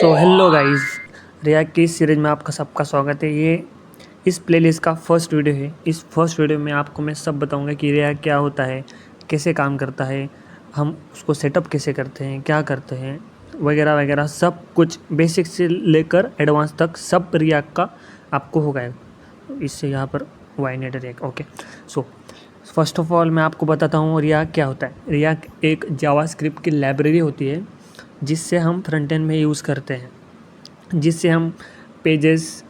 So hello guys, react की इस series में आपका सबका स्वागत है। ये इस प्लेलिस्ट का फर्स्ट वीडियो है। इस फर्स्ट वीडियो में आपको मैं सब बताऊंगा कि रिएक्ट क्या होता है, कैसे काम करता है, हम उसको सेटअप कैसे करते हैं, क्या करते हैं, वगैरह वगैरह सब कुछ बेसिक से लेकर एडवांस तक सब रिएक्ट का आपको होगा। इससे यहाँ पर why not React okay. So first of all मैं आपको बताता हूँ रिएक्ट क्या होता है। रिएक्ट एक जावास्क्रिप्ट की लाइब्रेरी होती है जिससे हम फ्रंट एंड में यूज़ करते हैं, जिससे हम पेजेस,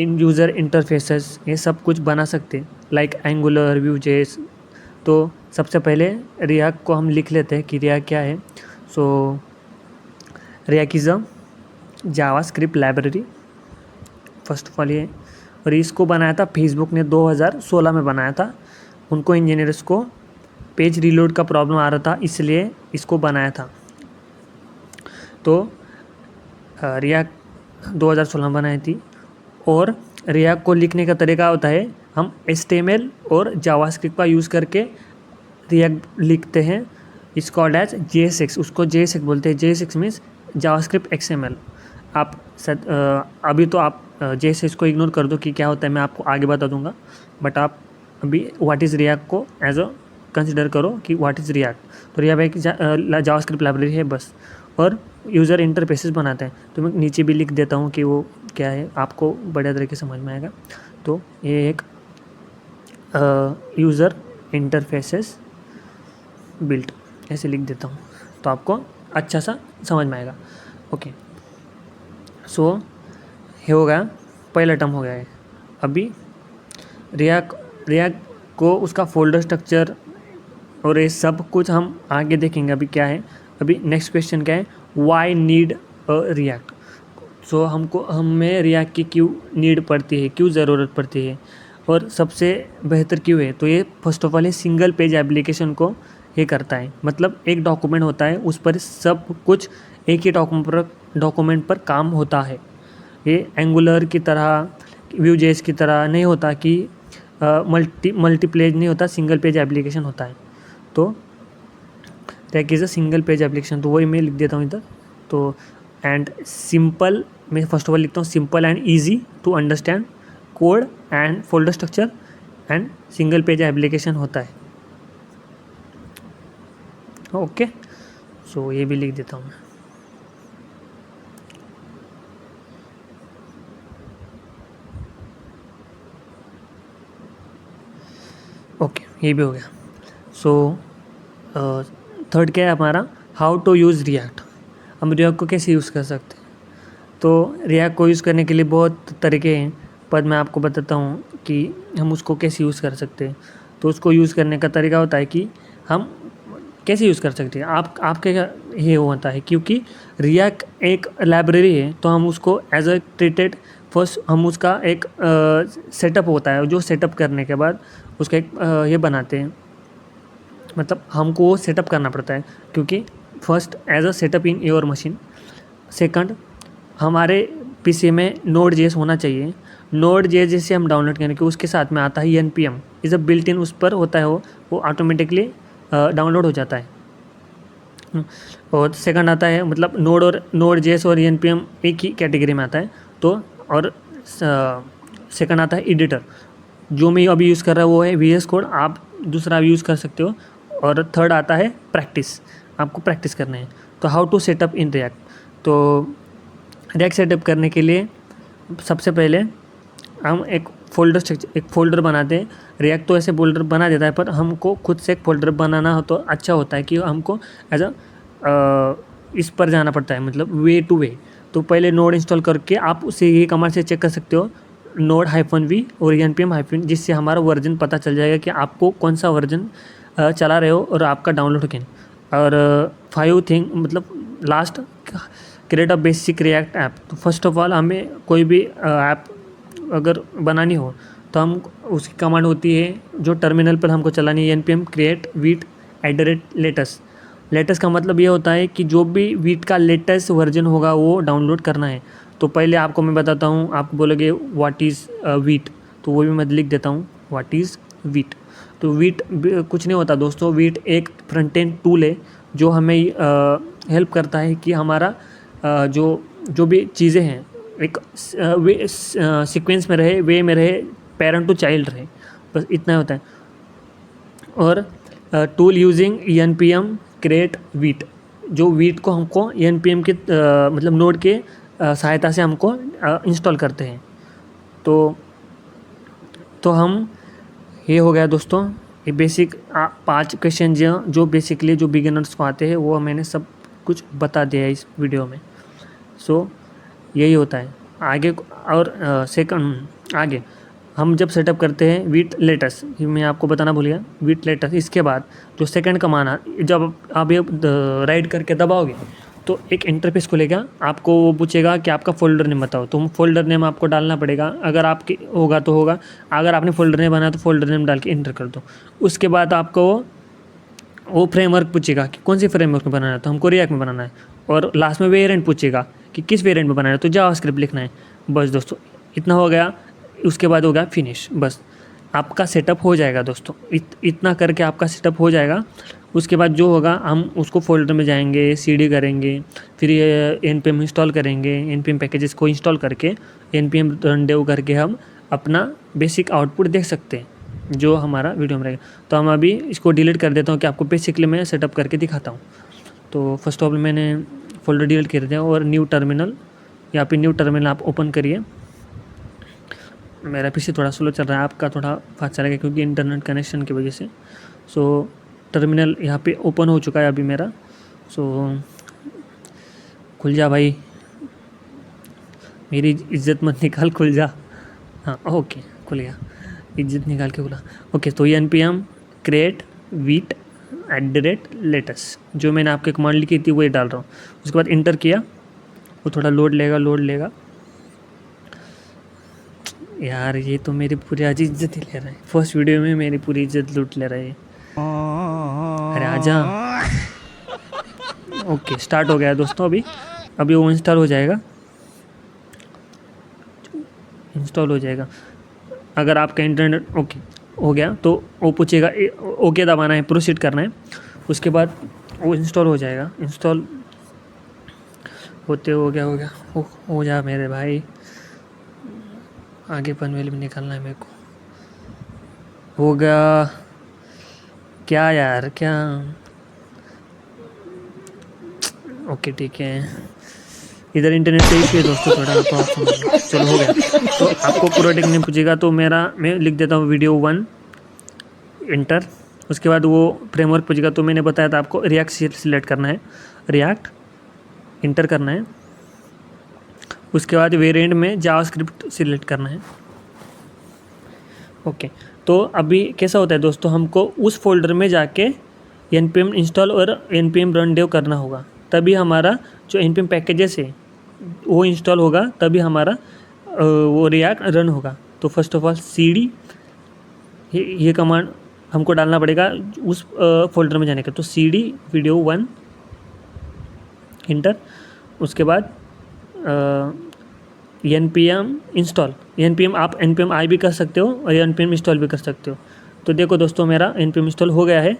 इन यूज़र इंटरफेसेस ये सब कुछ बना सकते हैं, लाइक एंगुलर, व्यूजेस। तो सबसे पहले रिएक्ट को हम लिख लेते हैं कि रिएक्ट क्या है। So React is a JavaScript library first of all ये, और इसको बनाया था फेसबुक ने 2016 में बनाया था। उनको इंजीनियर्स को पेज रीलोड का प्रॉब्लम आ रहा था, इसलिए इसको बनाया था। तो रिएक्ट 2016 में बनाई थी। और रिएक्ट को लिखने का तरीका होता है, हम HTML और जावास्क्रिप्ट का यूज़ करके रिएक्ट लिखते हैं। इट्स कॉल्ड एज JSX, उसको JSX बोलते हैं। JSX means JavaScript XML। आप अभी तो आप JSX को इग्नोर कर दो कि क्या होता है, मैं आपको आगे बता दूंगा। बट आप अभी व्हाट इज़ रिएक्ट को एज अ कंसिडर करो कि व्हाट इज़ रिएक्ट। तो रिएक्ट एक जावास्क्रिप्ट लाइब्रेरी है बस, और यूज़र इंटरफेसेस बनाते हैं। तो मैं नीचे भी लिख देता हूँ कि वो क्या है, आपको बढ़िया तरीके समझ में आएगा। तो ये एक यूज़र इंटरफेसेस बिल्ट ऐसे लिख देता हूँ, तो आपको अच्छा सा समझ में आएगा। ओके, सो ये हो गया, पहला टर्म हो गया है। अभी रिएक्ट को उसका फोल्डर स्ट्रक्चर और ये सब कुछ हम आगे देखेंगे। अभी क्या है, अभी नेक्स्ट क्वेश्चन क्या है, वाई नीड अ रिएक्ट। सो हमें रिएक्ट की क्यों नीड पड़ती है, क्यों ज़रूरत पड़ती है, और सबसे बेहतर क्यों है। तो ये फर्स्ट ऑफ ऑल ये सिंगल पेज एप्लीकेशन को ये करता है। मतलब एक डॉक्यूमेंट होता है, उस पर सब कुछ एक ही डॉक्यूमेंट पर काम होता है। ये एंगुलर की तरह, व्यूजेस की तरह नहीं होता कि मल्टी पेज नहीं होता, सिंगल पेज एप्लीकेशन होता है। तो React is a single page application, तो वही मैं लिख देता हूँ इधर। तो एंड सिंपल, मैं फर्स्ट ऑफ ऑल लिखता हूँ simple and easy to understand code and folder structure and single page application होता है। ओके, सो ये भी लिख देता हूँ मैं। ओके, ये भी हो गया। सो थर्ड क्या है हमारा, हाउ टू यूज़ रिएक्ट। हम रिएक्ट को कैसे यूज़ कर सकते हैं। तो रिएक्ट को यूज़ करने के लिए बहुत तरीके हैं, पर मैं आपको बताता हूँ कि हम उसको कैसे यूज़ कर सकते हैं। तो उसको यूज़ करने का तरीका होता है कि हम कैसे यूज़ कर सकते हैं। आपके ये होता है, क्योंकि रिएक्ट एक लाइब्रेरी है, तो हम उसको एज अ ट्रीटेड फर्स्ट, हम उसका एक सेटअप होता है, जो सेटअप करने के बाद उसका एक ये बनाते हैं। मतलब हमको वो सेटअप करना पड़ता है, क्योंकि first as a setup in your machine. Second, हमारे पीसी में Node.js होना चाहिए। Node.js जैसे हम डाउनलोड करेंगे, उसके साथ में आता है npm, is a built in, उस पर होता है वो ऑटोमेटिकली डाउनलोड हो जाता है। और सेकंड आता है, मतलब Node.js और npm एक ही कैटेगरी में आता है। तो और सेकंड आता है एडिटर, जो मैं अभी यूज़ कर रहा हूँ वो है VS कोड, आप दूसरा भी यूज़ कर सकते हो। और थर्ड आता है प्रैक्टिस, आपको प्रैक्टिस करना है। तो how to setup in React. तो रिएक्ट सेटअप करने के लिए सबसे पहले हम एक फोल्डर बनाते हैं। रिएक्ट तो ऐसे फोल्डर बना देता है, पर हमको खुद से एक फोल्डर बनाना हो तो अच्छा होता है कि हमको एज अ इस पर जाना पड़ता है, मतलब वे टू वे। तो पहले नोड इंस्टॉल करके आप उसे ये कमांड से चेक कर सकते हो, node-v और npm-, जिससे हमारा वर्जन पता चल जाएगा कि आपको कौन सा वर्जन चला रहे हो और आपका डाउनलोड हो क्या। और 5 थिंग, मतलब last, create a basic react app. तो फर्स्ट ऑफ ऑल हमें कोई भी ऐप अगर बनानी हो तो हम उसकी कमांड होती है जो टर्मिनल पर हमको चलानी है, npm create vite @latest। Latest का मतलब ये होता है कि जो भी वीट का लेटेस्ट वर्जन होगा वो डाउनलोड करना है। तो पहले आपको मैं बताता हूँ, आप बोलोगे व्हाट इज़ वीट, तो वो भी मैं लिख देता हूँ व्हाट इज़ वीट। तो वीट कुछ नहीं होता दोस्तों, वीट एक फ्रंट एंड टूल है जो हमें हेल्प करता है कि हमारा जो जो भी चीज़ें हैं एक वे सीक्वेंस में रहे, वे में रहे, पेरेंट टू चाइल्ड रहे, बस इतना होता है। और tool using npm create wheat, जो वीट को हमको npm के मतलब नोड के सहायता से हमको इंस्टॉल करते हैं। तो हम ये हो गया दोस्तों, ये बेसिक 5 क्वेश्चन जो बेसिकली जो बिगिनर्स को आते हैं वो मैंने सब कुछ बता दिया है इस वीडियो में। सो यही होता है आगे। और सेकंड आगे हम जब सेटअप करते हैं वीट लेटेस्ट, ये मैं आपको बताना भूल गया, वीट लेटेस्ट। इसके बाद जो सेकंड कमांड जब आप ये राइट करके दबाओगे तो एक इंटरफेस खुलेगा, आपको वो पूछेगा कि आपका फ़ोल्डर नेम बताओ, तो फ़ोल्डर नेम आपको डालना पड़ेगा। अगर आपके होगा तो होगा, अगर आपने फ़ोल्डर नेम बनाया तो फ़ोल्डर नेम डाल के इंटर कर दो। उसके बाद आपको वो फ्रेमवर्क पूछेगा कि कौन सी फ्रेमवर्क में बनाना है, तो हमको रिएक्ट में बनाना है। और लास्ट में वेरिएंट पूछेगा कि किस वेरिएंट में बनाना है, तो जावास्क्रिप्ट लिखना है। बस दोस्तों इतना हो गया। उसके बाद हो गया फिनिश, बस आपका सेटअप हो जाएगा दोस्तों। इतना करके आपका सेटअप हो जाएगा। उसके बाद जो होगा हम उसको फ़ोल्डर में जाएंगे, सीडी करेंगे, फिर ये npm इंस्टॉल करेंगे, npm पैकेजेस को इंस्टॉल करके npm रन डेव करके हम अपना बेसिक आउटपुट देख सकते हैं जो हमारा वीडियो में रहेगा। तो हम अभी इसको डिलीट कर देता हूँ कि आपको बेसिकली मैं सेटअप करके दिखाता हूँ। तो फर्स्ट ऑफ ऑल मैंने फ़ोल्डर डिलीट कर दिया और न्यू टर्मिनल, यहाँ पे न्यू टर्मिनल आप ओपन करिए। मेरा पीसी थोड़ा स्लो चल रहा है, आपका थोड़ा फास्ट चलेगा क्योंकि इंटरनेट कनेक्शन की वजह से। सो टर्मिनल यहाँ पे ओपन हो चुका है अभी मेरा। सो खुल जा भाई, मेरी इज्जत मत निकाल, खुल जा। हाँ ओके खुल गया, इज्जत निकाल के खुला। ओके तो ये npm क्रिएट वीट @latest जो मैंने आपके कमांड लिखी थी वही डाल रहा हूँ। उसके बाद इंटर किया, वो थोड़ा लोड लेगा। यार ये तो मेरी पूरी आज इज्जत ही ले रहा है, फर्स्ट वीडियो में मेरी पूरी इज्जत लूट ले रहा है। अरे आजा। ओके स्टार्ट हो गया दोस्तों। अभी वो इंस्टॉल हो जाएगा। अगर आपका इंटरनेट ओके हो गया तो वो पूछेगा, ओके दबाना है, प्रोसीड करना है। उसके बाद वो इंस्टॉल हो जाएगा। इंस्टॉल होते हो गया हो जा मेरे भाई, आगे पनवेल में निकलना है मेरे को। हो गया क्या यार, क्या? ओके ठीक है, इधर इंटरनेट से इशू है दोस्तों थोड़ा, तो आप समझ लो। चलो हो गया। तो आपको प्रोडक्ट नेम पूछेगा, तो मैं लिख देता हूँ वीडियो 1 इंटर। उसके बाद वो फ्रेमवर्क पूछेगा, तो मैंने बताया था आपको रिएक्ट सिलेक्ट करना है, रिएक्ट इंटर करना है। उसके बाद वेरिएंट में जावास्क्रिप्ट सिलेक्ट करना है। ओके तो अभी कैसा होता है दोस्तों, हमको उस फोल्डर में जाके npm इंस्टॉल और npm रन डेव करना होगा, तभी हमारा जो npm पैकेजेस है वो इंस्टॉल होगा, तभी हमारा वो रिएक्ट रन होगा। तो फर्स्ट ऑफ ऑल cd ये कमांड हमको डालना पड़ेगा उस फोल्डर में जाने का। तो cd वीडियो 1 इंटर। उसके बाद npm इंस्टॉल, npm आप npm आई भी कर सकते हो और npm इंस्टॉल भी कर सकते हो। तो देखो दोस्तों मेरा npm इंस्टॉल हो गया है।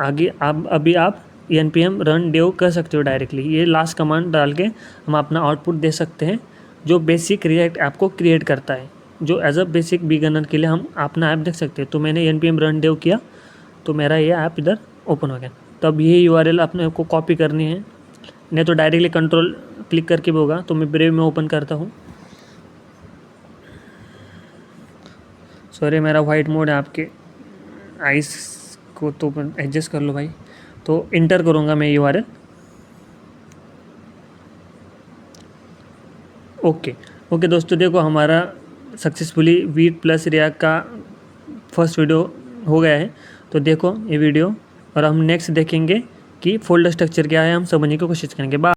आगे अभी आप npm रन डेव कर सकते हो डायरेक्टली। ये लास्ट कमांड डाल के हम अपना आउटपुट दे सकते हैं, जो बेसिक रिएक्ट ऐप को क्रिएट करता है, जो एज अ बेसिक बिगिनर के लिए हम अपना ऐप देख सकते हैं। तो मैंने npm रन डेव किया तो मेरा ये ऐप इधर ओपन हो गया। तब ये URL अपने को कॉपी करनी है, नहीं तो डायरेक्टली कंट्रोल क्लिक करके भी होगा। तो मैं ब्रेव में ओपन करता हूँ। सॉरी मेरा वाइट मोड है, आपके आइस को तो एडजस्ट कर लो भाई। तो इंटर करूँगा मैं URL। ओके दोस्तों देखो हमारा सक्सेसफुली वीट प्लस रिएक्ट का फर्स्ट वीडियो हो गया है। तो देखो ये वीडियो, और हम नेक्स्ट देखेंगे कि फोल्डर स्ट्रक्चर क्या है, हम समझने की कोशिश करेंगे। बाय।